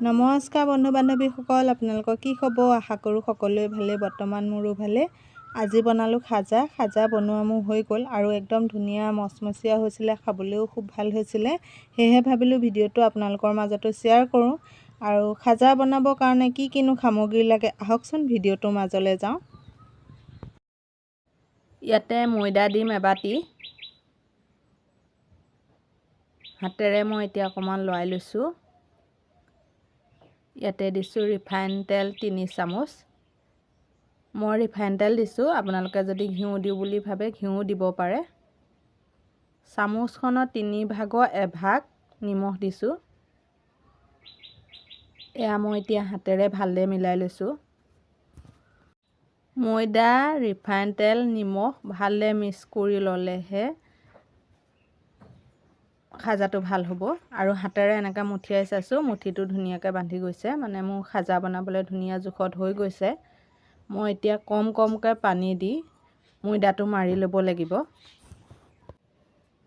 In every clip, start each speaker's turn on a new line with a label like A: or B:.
A: নমস্কাৰ বন্ধু বান্ধৱীসকল, আপোনালোকৰ কি খবৰ? আশা কৰোঁ সকলোৱে ভালে। বৰ্তমান মোৰো ভালে। আজি বনালোঁ খাজা বনোৱা মোৰ হৈ গ'ল আৰু একদম ধুনীয়া মচমচীয়া হৈছিলে, খাবলৈও খুব ভাল হৈছিলে। সেয়েহে ভাবিলোঁ ভিডিঅ'টো আপোনালোকৰ মাজতো শ্বেয়াৰ কৰোঁ। আৰু খাজা বনাবৰ কাৰণে কি কিনো সামগ্ৰী লাগে আহকচোন ভিডিঅ'টোৰ মাজলৈ যাওঁ। ইয়াতে ময়দা দিম এবাতি। হাতেৰে মই এতিয়া অকণমান লৰাই লৈছোঁ। ইয়াতে দিছোঁ ৰিফাইন তেল 3 চামুচ। মই ৰিফাইন তেল দিছোঁ, আপোনালোকে যদি ঘিউ দিওঁ বুলি ভাবে ঘিউ দিব পাৰে। চামুচখনত 3/4 এভাগ নিমখ দিছোঁ। এয়া মই এতিয়া হাতেৰে ভালদৰে মিলাই লৈছোঁ। ময়দা, ৰিফাইন তেল, নিমখ ভালদৰে মিক্স কৰি ল'লেহে খাজাটো ভাল হ'ব। আৰু হাতেৰে এনেকৈ মুঠিয়াই চাইছোঁ, মুঠিটো ধুনীয়াকৈ বান্ধি গৈছে, মানে মোৰ খাজা বনাবলৈ ধুনীয়া জোখত হৈ গৈছে। মই এতিয়া কমকৈ পানী দি ময়দাটো মাৰি ল'ব লাগিব।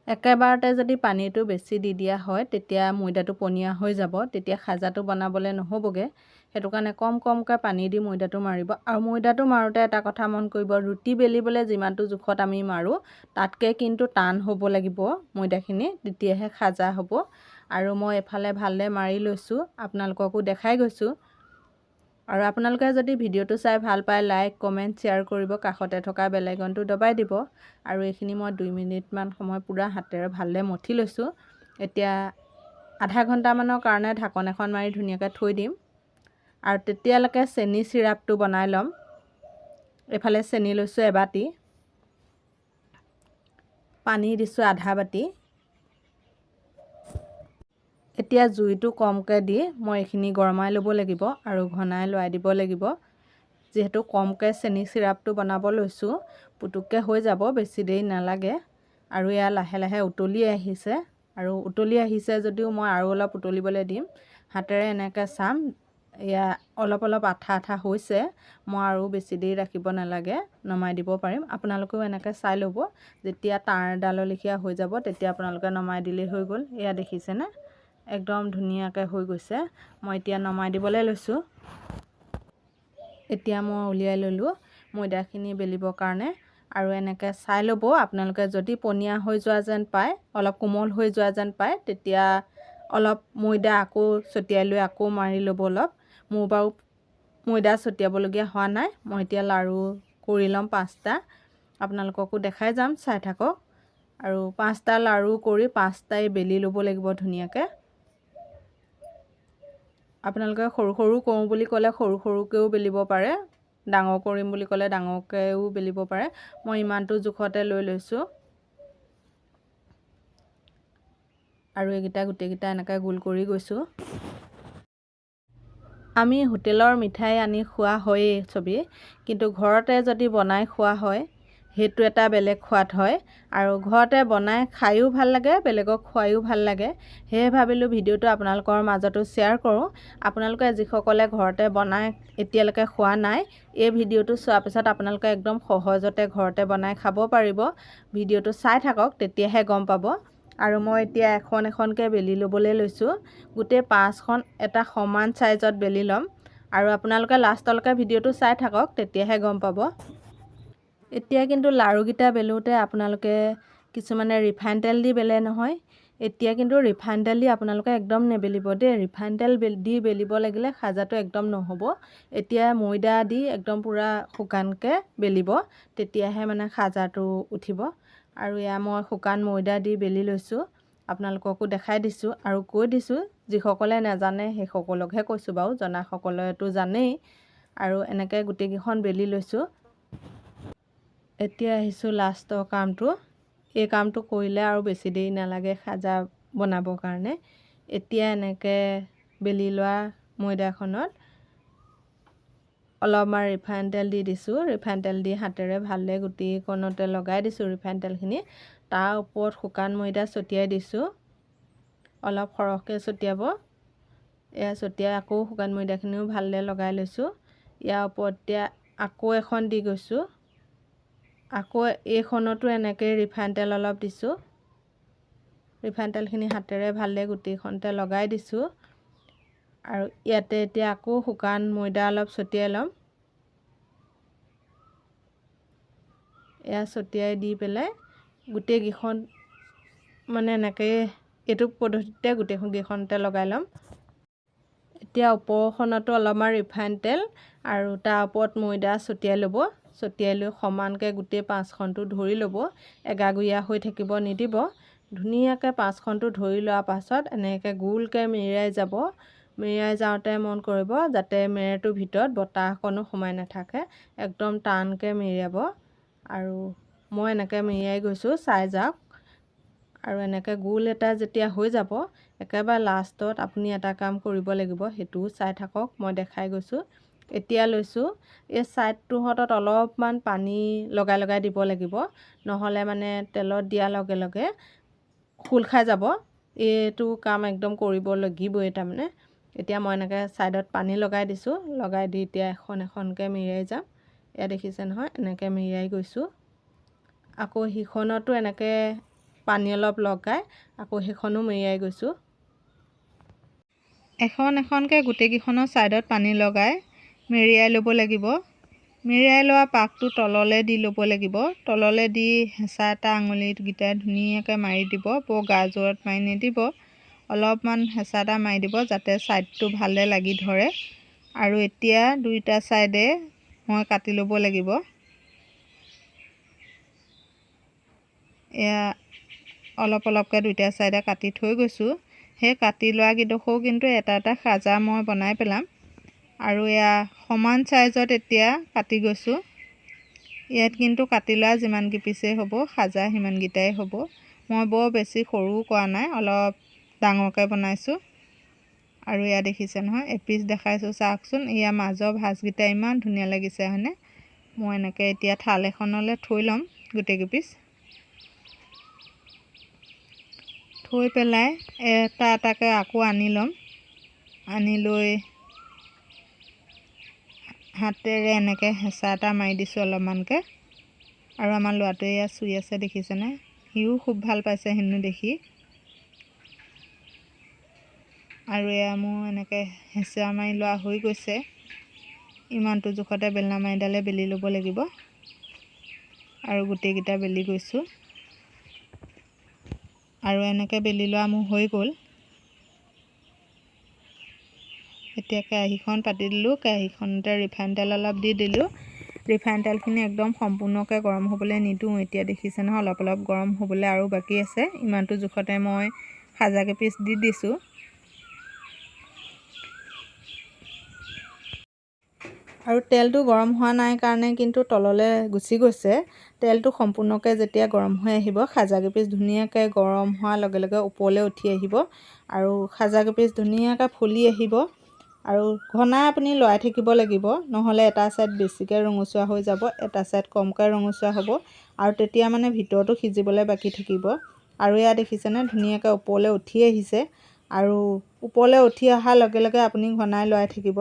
A: একেবাৰতে যদি পানীটো বেছি দি দিয়া হয় তেতিয়া ময়দাটো পনীয়া হৈ যাব, তেতিয়া খাজাটো বনাবলৈ নহ'বগৈ। সেইটো কাৰণে কমকৈ পানী দি ময়দাটো মাৰিব। আৰু ময়দাটো মাৰোঁতে এটা কথা মন কৰিব, ৰুটি বেলিবলৈ যিমানটো জোখত আমি মাৰোঁ তাতকৈ কিন্তু টান হ'ব লাগিব ময়দাখিনি, তেতিয়াহে খাজা হ'ব। আৰু মই এফালে ভালদৰে মাৰি লৈছোঁ, আপোনালোককো দেখাই গৈছোঁ। আৰু আপোনালোকে যদি ভিডিঅ'টো চাই ভাল পায় লাইক, কমেণ্ট, শ্বেয়াৰ কৰিব, কাষতে থকা বেল আইকনটো দবাই দিব। আৰু এইখিনি মই 2 মিনিটমান সময় পূৰা হাতেৰে ভালদৰে মঠি লৈছোঁ। এতিয়া আধা ঘণ্টামানৰ কাৰণে ঢাকন এখন মাৰি ধুনীয়াকৈ থৈ দিম। আৰু তেতিয়ালৈকে চেনি চিৰাপটো বনাই ল'ম। এইফালে চেনি লৈছোঁ এবাতি, পানী দিছোঁ আধা বাতি। এতিয়া জুইটো কমকৈ দি মই এইখিনি গৰমাই ল'ব লাগিব আৰু ঘনাই লৰাই দিব লাগিব। যিহেতু কমকৈ চেনি চিৰাপটো বনাব লৈছোঁ, পুটুককৈ হৈ যাব, বেছি দেৰি নালাগে। আৰু এয়া লাহে লাহে উতলি আহিছে, আৰু উতলি আহিছে যদিও মই আৰু অলপ উতলিবলৈ দিম। হাতেৰে এনেকৈ চাম, এয়া অলপ আঠা হৈছে, মই আৰু বেছি দেৰি ৰাখিব নালাগে, নমাই দিব পাৰিম। আপোনালোকেও এনেকৈ চাই ল'ব, যেতিয়া তাঁৰডালৰ লেখীয়া হৈ যাব তেতিয়া আপোনালোকে নমাই দিলেই হৈ গ'ল। এয়া দেখিছেনে, একদম ধুনীয়াকৈ হৈ গৈছে। মই এতিয়া নমাই দিবলৈ লৈছোঁ। এতিয়া মই উলিয়াই ল'লোঁ ময়দাখিনি বেলিবৰ কাৰণে। আৰু এনেকৈ চাই ল'ব, আপোনালোকে যদি পনীয়া হৈ যোৱা যেন পায়, অলপ কোমল হৈ যোৱা যেন পায়, তেতিয়া অলপ ময়দা আকৌ ছটিয়াই লৈ আকৌ মাৰি ল'ব অলপ। মোৰ বাৰু ময়দা ছটিয়াবলগীয়া হোৱা নাই। মই এতিয়া লাড়ু কৰি ল'ম 5টা, আপোনালোককো দেখাই যাম, চাই থাকক। আৰু 5টা লাড়ু কৰি 5টাই বেলি ল'ব লাগিব ধুনীয়াকৈ। আপোনালোকে সৰু কৰোঁ বুলি ক'লে সৰুকৈও বেলিব পাৰে, ডাঙৰ কৰিম বুলি ক'লে ডাঙৰকৈও বেলিব পাৰে। মই ইমানটো জোখতে লৈ লৈছোঁ। আৰু এইকেইটা গোটেইকেইটা এনেকৈ গোল কৰি গৈছোঁ। আমি হোটেলৰ মিঠাই আনি খোৱা হয়েই চবেই, কিন্তু ঘৰতে যদি বনাই খোৱা হয় সেইটো এটা বেলেগ সোৱাদ হয়। আৰু ঘৰতে বনাই খায়ো ভাল লাগে, বেলেগক খুৱায়ো ভাল লাগে। সেয়ে ভাবিলোঁ ভিডিঅ'টো আপোনালোকৰ মাজতো শ্বেয়াৰ কৰোঁ। আপোনালোকে যিসকলে ঘৰতে বনাই এতিয়ালৈকে খোৱা নাই, এই ভিডিঅ'টো চোৱাৰ পিছত আপোনালোকে একদম সহজতে ঘৰতে বনাই খাব পাৰিব। ভিডিঅ'টো চাই থাকক, তেতিয়াহে গম পাব। আৰু মই এতিয়া এখনকৈ বেলি ল'বলৈ লৈছোঁ। গোটেই 5খন এটা সমান চাইজত বেলি ল'ম। আৰু আপোনালোকে লাষ্টলৈকে ভিডিঅ'টো চাই থাকক, তেতিয়াহে গম পাব। এতিয়া কিন্তু লাড়ুকেইটা বেলোতে আপোনালোকে কিছুমানে ৰিফাইন তেল দি বেলে নহয়। এতিয়া কিন্তু ৰিফাইন তেল দি আপোনালোকে একদম নেবেলিব দেই। ৰিফাইন তেল দি বেলিব লাগিলে খাজাটো একদম নহ'ব। এতিয়া ময়দা দি একদম পূৰা শুকানকৈ বেলিব, তেতিয়াহে মানে খাজাটো উঠিব। আৰু এয়া মই শুকান ময়দা দি বেলি লৈছোঁ, আপোনালোককো দেখাই দিছোঁ আৰু কৈ দিছোঁ। যিসকলে নাজানে সেইসকলকহে কৈছোঁ বাৰু, জনাসকলেতো জানেই। আৰু এনেকৈ গোটেইকেইখন বেলি লৈছোঁ। এতিয়া আহিছোঁ লাষ্টৰ কামটো। এই কামটো কৰিলে আৰু বেছি দেৰি নালাগে খাজা বনাবৰ কাৰণে। এতিয়া এনেকৈ বেলি লোৱা ময়দাখনত অলপমান ৰিফাইন তেল দি দিছোঁ। ৰিফাইন তেল দি হাতেৰে ভালদৰে গোটেইখনতে লগাই দিছোঁ ৰিফাইন তেলখিনি। তাৰ ওপৰত শুকান ময়দা ছটিয়াই দিছোঁ, অলপ সৰহকৈ ছটিয়াব। এয়া ছটিয়াই আকৌ শুকান ময়দাখিনিও ভালদৰে লগাই লৈছোঁ। ইয়াৰ ওপৰত এতিয়া আকৌ এখন দি গৈছোঁ। আকৌ এইখনতো এনেকৈ ৰিফাইন তেল অলপ দিছোঁ। ৰিফাইন তেলখিনি হাতেৰে ভালদৰে গোটেইখনতে লগাই দিছোঁ। আৰু ইয়াতে এতিয়া আকৌ শুকান ময়দা অলপ ছটিয়াই ল'ম। এয়া ছটিয়াই দি পেলাই গোটেইকেইখন মানে এনেকৈ এইটো পদ্ধতিতে গোটেইকেইখনতে লগাই ল'ম। এতিয়া ওপৰখনতো অলপমান ৰিফাইন তেল আৰু তাৰ ওপৰত ময়দা ছটিয়াই ল'ব। ছটিয়াই লৈ সমানকৈ গোটেই পাঁচখনটো ধৰি ল'ব। এগাগুৰীয়া হৈ থাকিব নিদিব। ধুনীয়াকৈ পাঁচখনটো ধৰি লোৱাৰ পাছত এনেকৈ গোলকৈ মেৰিয়াই যাব। মেৰিয়াই যাওঁতে মন কৰিব যাতে মেৰটোৰ ভিতৰত বতাহ অকণো সোমাই নাথাকে। একদম টানকৈ মেৰিয়াব। আৰু মই এনেকৈ মেৰিয়াই গৈছোঁ, চাই যাওক। আৰু এনেকৈ গোল এটা যেতিয়া হৈ যাব, একেবাৰে লাষ্টত আপুনি এটা কাম কৰিব লাগিব, সেইটোও চাই থাকক, মই দেখাই গৈছোঁ। এতিয়া লৈছোঁ এই ছাইডটোহঁতত অলপমান পানী লগাই লগাই দিব লাগিব, নহ'লে মানে তেলত দিয়াৰ লগে লগে খোল খাই যাব। এইটো কাম একদম কৰিব লাগিবই তাৰমানে। এতিয়া মই এনেকৈ ছাইডত পানী লগাই দিছোঁ, লগাই দি এতিয়া এখন এখনকৈ মেৰিয়াই যাম। এয়া দেখিছে নহয়, এনেকৈ মেৰিয়াই গৈছোঁ। আকৌ সিখনতো এনেকৈ পানী অলপ লগাই আকৌ সেইখনো মেৰিয়াই গৈছোঁ। এখন এখনকৈ গোটেইকেইখনৰ ছাইডত পানী লগাই মেৰিয়াই ল'ব লাগিব। মেৰিয়াই লোৱা পাকটো তললৈ দি ল'ব লাগিব। তললৈ দি হেঁচা এটা আঙুলিকেইটাই ধুনীয়াকৈ মাৰি দিব। বৰ গাজোৰত মাৰি নিদিব, অলপমান হেঁচা এটা মাৰি দিব যাতে ছাইডটো ভালে লাগি ধৰে। আৰু এতিয়া দুইটা ছাইডে মই কাটি ল'ব লাগিব। এয়া অলপ অলপকৈ দুইটা ছাইডে কাটি থৈ গৈছোঁ। সেই কাটি লোৱা কেইডোখৰো কিন্তু এটা এটা সাজা মই বনাই পেলাম। আৰু এয়া সমান চাইজত এতিয়া কাটি গৈছোঁ। ইয়াত কিন্তু কাটি লোৱা যিমানকেই পিচেই হ'ব, সাজা সিমানকেইটাই হ'ব। মই বৰ বেছি সৰুও কৰা নাই, অলপ ডাঙৰকৈ বনাইছোঁ। আৰু এয়া দেখিছে নহয়, এপিচ দেখাইছোঁ চাওকচোন। এয়া মাজৰ ভাজকেইটা ইমান ধুনীয়া লাগিছে হয়নে? মই এনেকৈ এতিয়া থাল এখনলৈ থৈ ল'ম গোটেইকেইপিচ। থৈ পেলাই এটা এটাকৈ আকৌ আনি ল'ম। আনি লৈ হাতেৰে এনেকৈ হেঁচা এটা মাৰি দিছোঁ অলপমানকৈ। আৰু আমাৰ ল'ৰাটোৱে এয়া চুই আছে দেখিছেনে? সিও খুব ভাল পাইছে হেনো দেখি। আৰু এয়া মোৰ এনেকৈ হেঁচা মাৰি লোৱা হৈ গৈছে। ইমানটো জোখতে বেলনা মাৰিডালে বেলি ল'ব লাগিব। আৰু গোটেইকেইটা বেলি গৈছোঁ। আৰু এনেকৈ বেলি লোৱা মোৰ হৈ গ'ল। এতিয়া কেৰাহীখন পাতি দিলোঁ। কেৰাহীখনতে ৰিফাইন তেল অলপ দি দিলোঁ। ৰিফাইন তেলখিনি একদম সম্পূৰ্ণকৈ গৰম হ'বলৈ নিদিওঁ। এতিয়া দেখিছে নহয়, অলপ অলপ গৰম হ'বলৈ আৰু বাকী আছে। ইমানটো জোখতে মই সাজা কেইপিচ দি দিছোঁ। আৰু তেলটো গৰম হোৱা নাই কাৰণে কিন্তু তললৈ গুচি গৈছে। তেলটো সম্পূৰ্ণকৈ যেতিয়া গৰম হৈ আহিব, সাজা কেইপিচ ধুনীয়াকৈ গৰম হোৱাৰ লগে লগে ওপৰলৈ উঠি আহিব। আৰু সাজা কেইপিচ ধুনীয়াকৈ ফুলি আহিব। আৰু ঘনাই আপুনি লৰাই থাকিব লাগিব, নহ'লে এটা ছাইড বেছিকৈ ৰঙচুৱা হৈ যাব, এটা ছাইড কমকৈ ৰঙচুৱা হ'ব। আৰু তেতিয়া মানে ভিতৰটো সিজিবলৈ বাকী থাকিব। আৰু এয়া দেখিছেনে, ধুনীয়াকৈ ওপৰলৈ উঠি আহিছে। আৰু ওপৰলৈ উঠি অহাৰ লগে লগে আপুনি ঘনাই লৰাই থাকিব।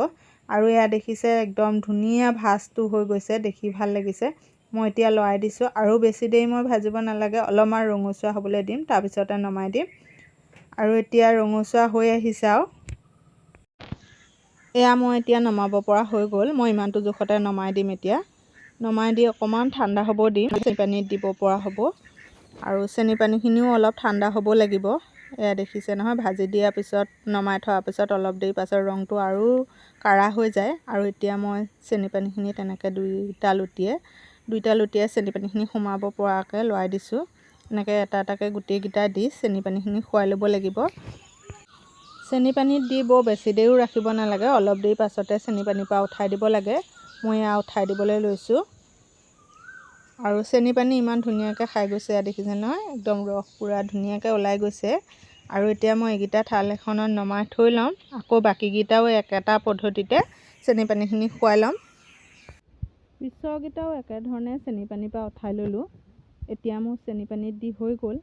A: আৰু এয়া দেখিছে একদম ধুনীয়া ভাজটো হৈ গৈছে, দেখি ভাল লাগিছে। মই এতিয়া লৰাই দিছোঁ। আৰু বেছি দেৰি মই ভাজিব নালাগে, অলপমান ৰঙচুৱা হ'বলৈ দিম, তাৰপিছতে নমাই দিম। আৰু এতিয়া ৰঙচুৱা হৈ আহিছে। আৰু এয়া মই এতিয়া নমাব পৰা হৈ গ'ল। মই ইমানটো জোখতে নমাই দিম। এতিয়া নমাই দি অকণমান ঠাণ্ডা হ'ব দিম, চেনি পানীত দিব পৰা হ'ব। আৰু চেনি পানীখিনিও অলপ ঠাণ্ডা হ'ব লাগিব। এয়া দেখিছে নহয়, ভাজি দিয়াৰ পিছত নমাই থোৱাৰ পিছত অলপ দেৰি পাছত ৰংটো আৰু কাঢ়া হৈ যায়। আৰু এতিয়া মই চেনি পানীখিনি তেনেকৈ দুইটা লুটিয়াই চেনি পানীখিনি সোমাব পৰাকৈ লৰাই দিছোঁ। এনেকৈ এটা এটাকৈ গোটেইকেইটা দি চেনি পানীখিনি খুৱাই ল'ব লাগিব। চেনি পানীত দি বৰ বেছি দেৰিও ৰাখিব নালাগে, অলপ দেৰি পাছতে চেনি পানীৰ পৰা উঠাই দিব লাগে। মই এয়া উঠাই দিবলৈ লৈছোঁ। আৰু চেনি পানী ইমান ধুনীয়াকৈ খাই গৈছে, দেখিছে নহয়, একদম ৰস পূৰা ধুনীয়াকৈ ওলাই গৈছে। আৰু এতিয়া মই এইকেইটা থাল এখনত নমাই থৈ ল'ম। আকৌ বাকীকেইটাও একেটা পদ্ধতিতে চেনি পানীখিনি খুৱাই ল'ম। পিছৰকেইটাও একেধৰণে চেনি পানীৰ পৰা উঠাই ল'লোঁ। এতিয়া মোৰ চেনি পানীত দি হৈ গ'ল।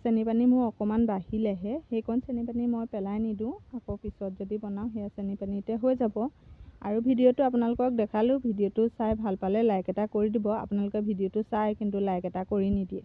A: চেনি পানী মোৰ অকণমান বাঢ়িলেহে, সেইকণ চেনি পানী মই পেলাই নিদিওঁ। আকৌ পিছত যদি বনাওঁ সেয়া চেনি পানীতে হৈ যাব। আৰু ভিডিঅ'টো আপোনালোকক দেখালোঁ। ভিডিঅ'টো চাই ভাল পালে লাইক এটা কৰি দিব। আপোনালোকে ভিডিঅ'টো চাই কিন্তু লাইক এটা কৰি নিদিয়ে।